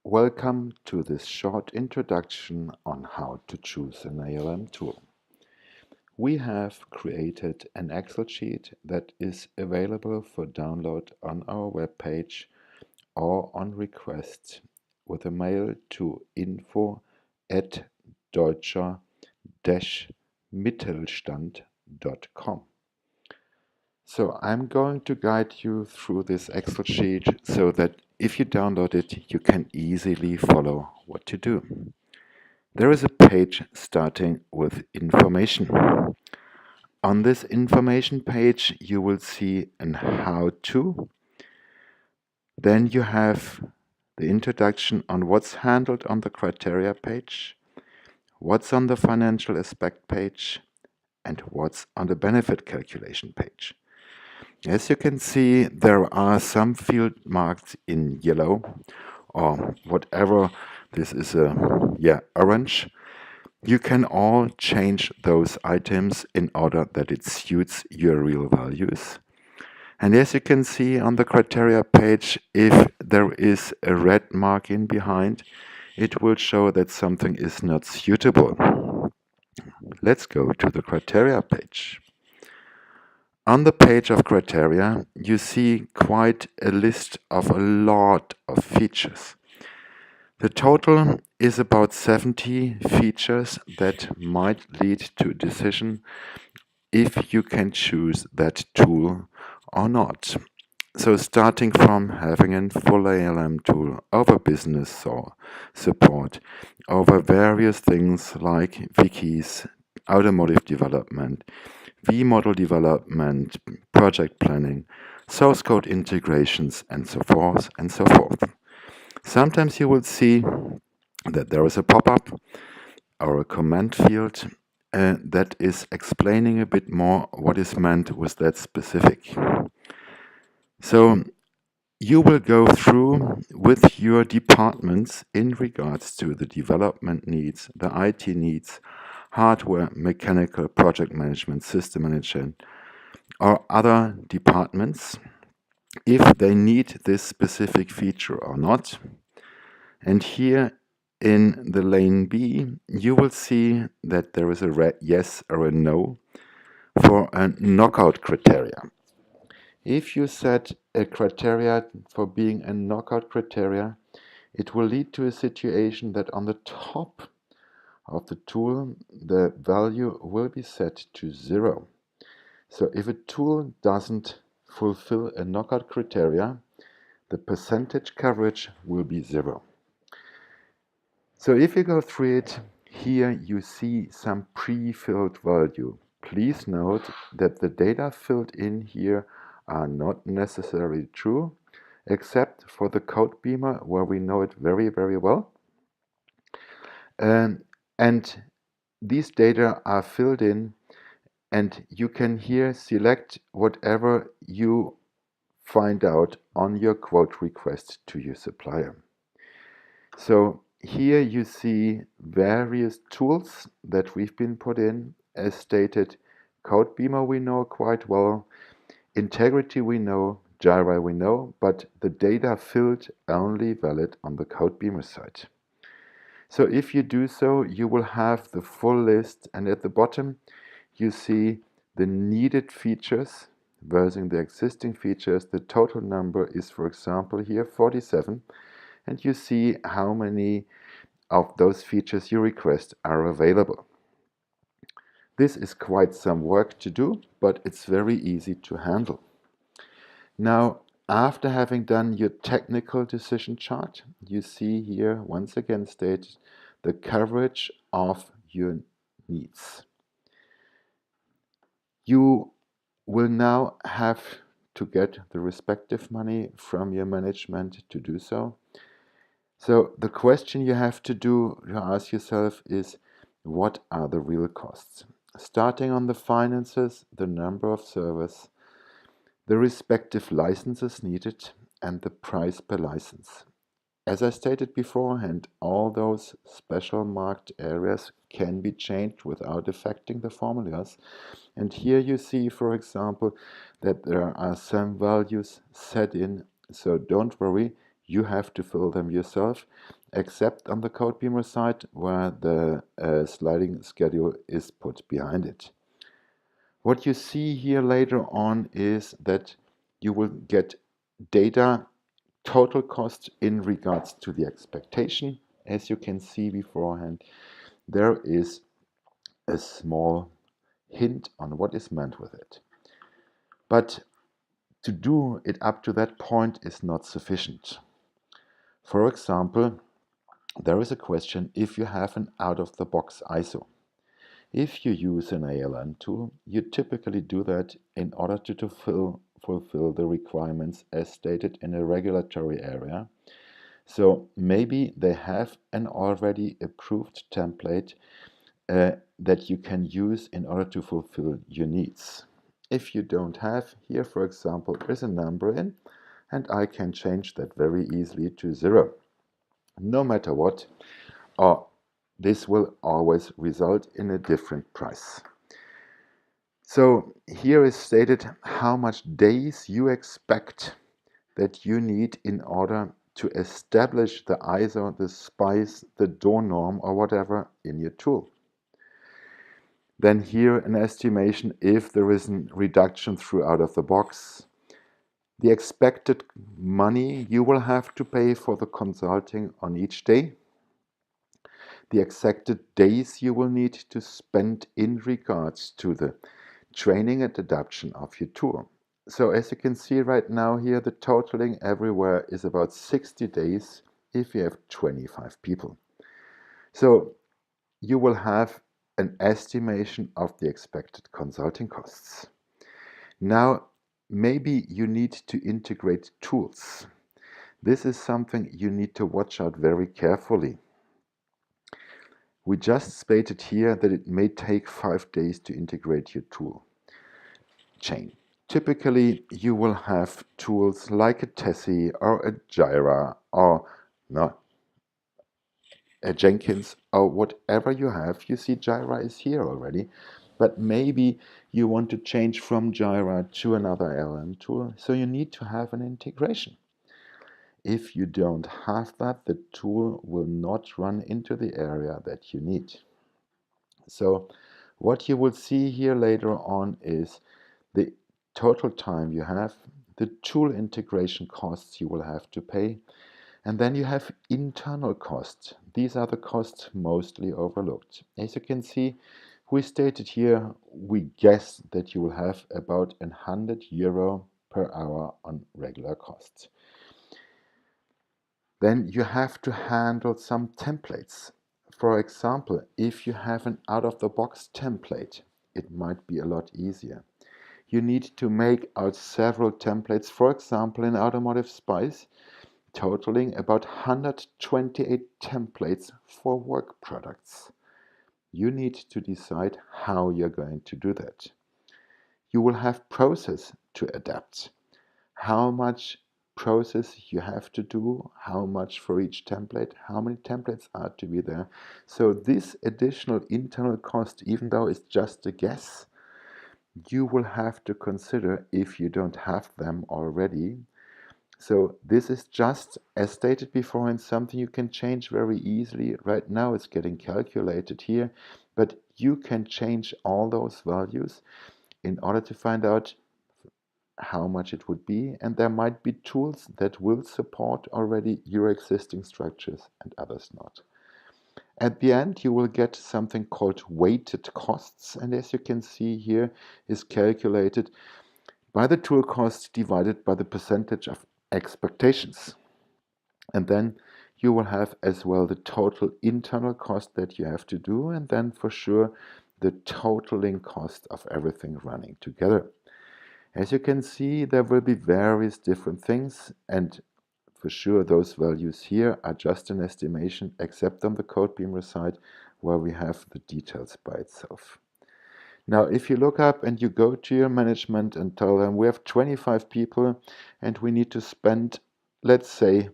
Welcome to this short introduction on how to choose an ALM tool. We have created an Excel sheet that is available for download on our webpage or on request with a mail to info@deutscher-mittelstand.com. So I'm going to guide you through this Excel sheet so that if you download it, you can easily follow what to do. There is a page starting with information. On this information page, you will see an how-to. Then you have the introduction on what's handled on the criteria page, what's on the financial aspect page, and what's on the benefit calculation page. As you can see, there are some field marked in yellow or whatever. This is orange. You can all change those items in order that it suits your real values. And as you can see on the criteria page, if there is a red mark in behind, it will show that something is not suitable. Let's go to the criteria page. On the page of criteria, you see quite a list of a lot of features. The total is about 70 features that might lead to a decision if you can choose that tool or not. So starting from having a full ALM tool over business or support, over various things like wikis, automotive development, V-model development, project planning, source code integrations, and so forth and so forth. Sometimes you will see that there is a pop-up or a comment field that is explaining a bit more what is meant with that specific. So you will go through with your departments in regards to the development needs, the IT needs, hardware, mechanical, project management, system management, or other departments, if they need this specific feature or not. And here in the lane B, you will see that there is a red yes or a no for a knockout criteria. If you set a criteria for being a knockout criteria, it will lead to a situation that on the top of the tool, the value will be set to 0. So if a tool doesn't fulfill a knockout criteria, the percentage coverage will be 0. So if you go through it, here you see some pre-filled value. Please note that the data filled in here are not necessarily true, except for the code beamer where we know it very, very well. And these data are filled in, and you can here select whatever you find out on your quote request to your supplier. So here you see various tools that we've been put in. As stated, Codebeamer we know quite well, Integrity we know, Jira we know, but the data filled only valid on the Codebeamer side. So if you do so, you will have the full list, and at the bottom you see the needed features versus the existing features. The total number is, for example, here 47, and you see how many of those features you request are available. This is quite some work to do, but it's very easy to handle. Now, after having done your technical decision chart, you see here once again stated the coverage of your needs. You will now have to get the respective money from your management to do so. So the question you have to ask yourself is, what are the real costs? Starting on the finances, the number of servers, the respective licenses needed, and the price per license. As I stated beforehand, all those special marked areas can be changed without affecting the formulas. And here you see, for example, that there are some values set in, so don't worry, You have to fill them yourself, except on the CodeBeamer side where the sliding schedule is put behind it. What you see here later on is that you will get data total cost in regards to the expectation. As you can see beforehand, there is a small hint on what is meant with it. But to do it up to that point is not sufficient. For example, there is a question if you have an out-of-the-box ISO. If you use an ALM tool, you typically do that in order to fulfill the requirements as stated in a regulatory area. So maybe they have an already approved template that you can use in order to fulfill your needs. If you don't have, here for example is a number in, and I can change that very easily to 0. No matter what, or this will always result in a different price. So here is stated how much days you expect that you need in order to establish the ISO, the SPICE, the door norm, or whatever in your tool. Then here an estimation if there is a reduction through out of the box. The expected money you will have to pay for the consulting on each day. The expected days you will need to spend in regards to the training and adoption of your tool. So as you can see right now here, the totaling everywhere is about 60 days if you have 25 people. So you will have an estimation of the expected consulting costs. Now, maybe you need to integrate tools. This is something you need to watch out very carefully. We just stated here that it may take 5 days to integrate your tool chain. Typically, you will have tools like a Tessie or a Jira or a Jenkins or whatever you have. You see Jira is here already, but maybe you want to change from Jira to another ALM tool, so you need to have an integration. If you don't have that, the tool will not run into the area that you need. So what you will see here later on is the total time you have, the tool integration costs you will have to pay, and then you have internal costs. These are the costs mostly overlooked. As you can see, we stated here, we guess that you will have about €100 per hour on regular costs. Then you have to handle some templates. For example, if you have an out-of-the-box template, it might be a lot easier. You need to make out several templates, for example in Automotive Spice, totaling about 128 templates for work products. You need to decide how you're going to do that. You will have process to adapt. How much process you have to do, how much for each template, how many templates are to be there. So this additional internal cost, even though it's just a guess, you will have to consider if you don't have them already. So this is just, as stated before, and something you can change very easily. Right now it's getting calculated here, but you can change all those values in order to find out how much it would be, and there might be tools that will support already your existing structures and others not. At the end, you will get something called weighted costs, and as you can see here, is calculated by the tool cost divided by the percentage of expectations. And then you will have as well the total internal cost that you have to do, and then for sure the totaling cost of everything running together. As you can see, there will be various different things, and for sure those values here are just an estimation, except on the CodeBeamer side where we have the details by itself. Now, if you look up and you go to your management and tell them we have 25 people and we need to spend, let's say,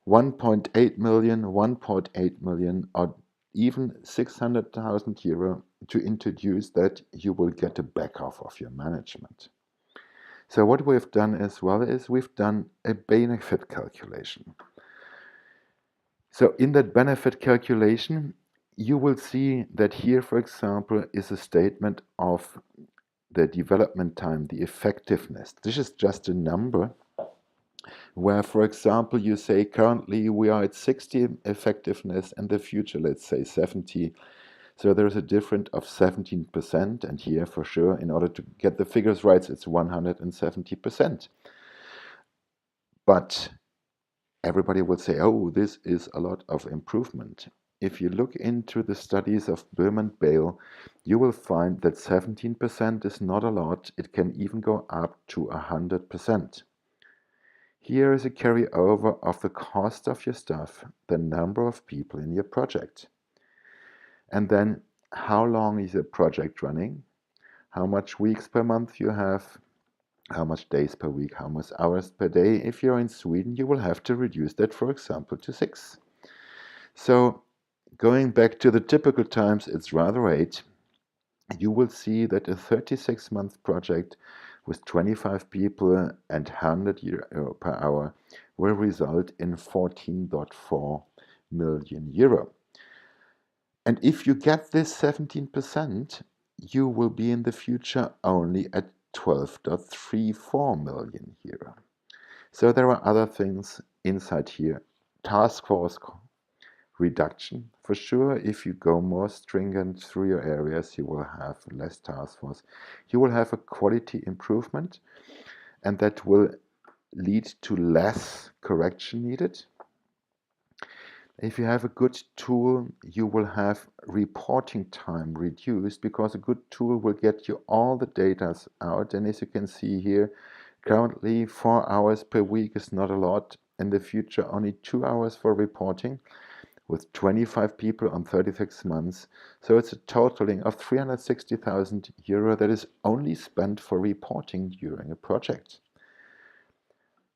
1.8 million, 1.8 million, or even €600,000 to introduce that, you will get a back off of your management. So what we've done as well is we've done a benefit calculation. So in that benefit calculation, you will see that here, for example, is a statement of the development time, the effectiveness. This is just a number where, for example, you say currently we are at 60 effectiveness, in the future, let's say 70. So there's a difference of 17%, and here for sure, in order to get the figures right, it's 170%. But everybody would say, oh, this is a lot of improvement. If you look into the studies of Boehm and Bale, you will find that 17% is not a lot. It can even go up to 100%. Here is a carryover of the cost of your stuff, the number of people in your project. And then how long is your project running? How much weeks per month you have? How much days per week? How much hours per day? If you're in Sweden, you will have to reduce that, for example, to 6. So going back to the typical times, it's rather 8. You will see that a 36-month project with 25 people and 100 euro per hour will result in 14.4 million euro. And if you get this 17%, you will be in the future only at 12.34 million euro. So there are other things inside here. Task force reduction. For sure, if you go more stringent through your areas, you will have less task force. You will have a quality improvement, and that will lead to less correction needed. If you have a good tool, you will have reporting time reduced, because a good tool will get you all the data out. And as you can see here, currently 4 hours per week is not a lot. In the future, only 2 hours for reporting, with 25 people on 36 months. So it's a totaling of 360,000 euro that is only spent for reporting during a project.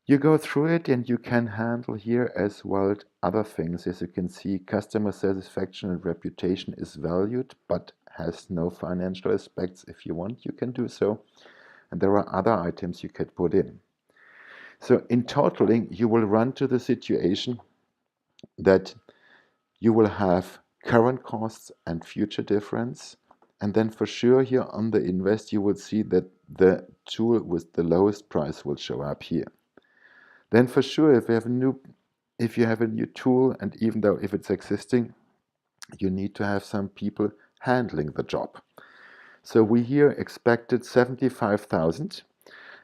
You go through it and you can handle here as well other things. As you can see, customer satisfaction and reputation is valued but has no financial aspects. If you want, you can do so. And there are other items you could put in. So in totaling, you will run to the situation that you will have current costs and future difference. And then for sure here on the invest, you will see that the tool with the lowest price will show up here. Then for sure, if you have a new tool, and even though if it's existing, you need to have some people handling the job. So we here expected 75,000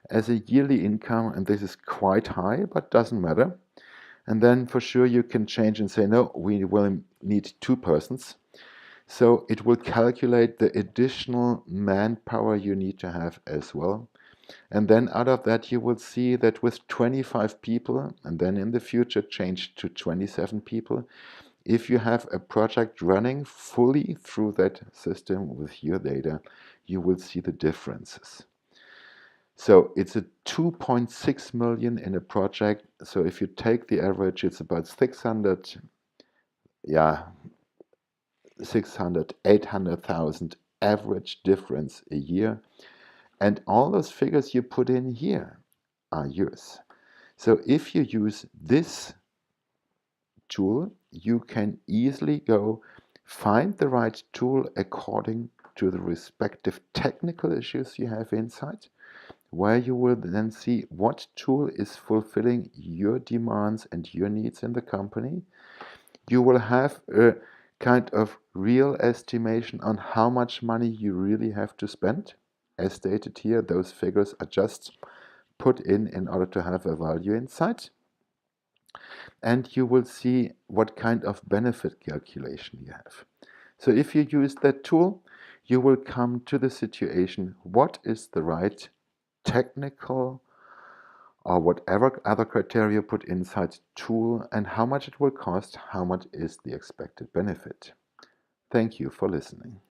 as a yearly income, and this is quite high, but doesn't matter. And then for sure you can change and say, no, we will need 2 persons. So it will calculate the additional manpower you need to have as well. And then out of that, you will see that with 25 people, and then in the future change to 27 people, if you have a project running fully through that system with your data, you will see the differences. So it's a 2.6 million in a project. So if you take the average, it's about 600, 800,000 average difference a year. And all those figures you put in here are yours. So if you use this tool, you can easily go find the right tool according to the respective technical issues you have inside, where you will then see what tool is fulfilling your demands and your needs in the company. You will have a kind of real estimation on how much money you really have to spend. As stated here, those figures are just put in order to have a value inside. And you will see what kind of benefit calculation you have. So if you use that tool, you will come to the situation, what is the right technical or whatever other criteria put inside tool, and how much it will cost, how much is the expected benefit. Thank you for listening.